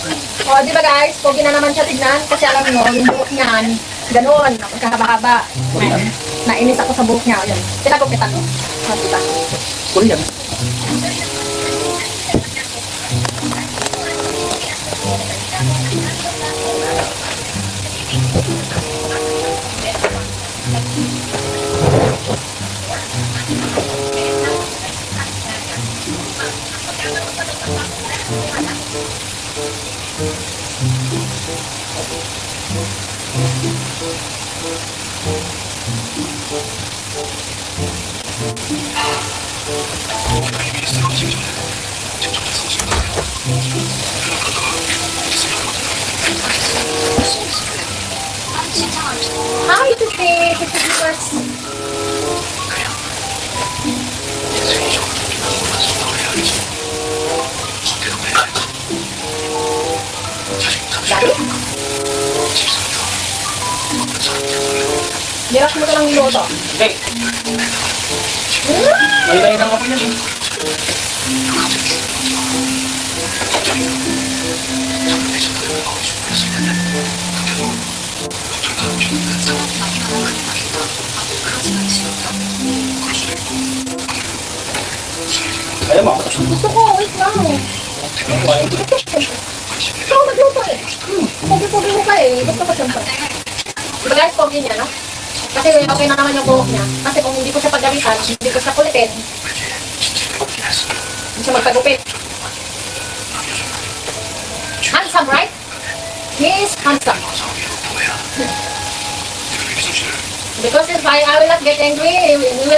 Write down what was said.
O, di ba guys? Pogi na naman siya tignan. Kasi alam mo, yung buhok niyan, ganoon, magkahaba-haba. Nainis ako sa buhok niya. Yun. Pinagupitan mo. O, diba? Kulo yan. Hi, Tuti! Viewers! Dali? Dirak mo ka lang niluto. Hindi. May lang ako yan eh. Kaya mo ako. Gusto ko, wait lang. Gusto ko magluto eh. Pogi-pogi mo ka eh. Gusto ko siyempre. Diba guys, pogi niya, no? Kasi okay na naman yung buhok niya. Kasi kung hindi ko siya paggamitan, hindi ko siya kulitin, hindi siya magpagupit. Handsome, right? He is handsome. Because if I will not get angry, we will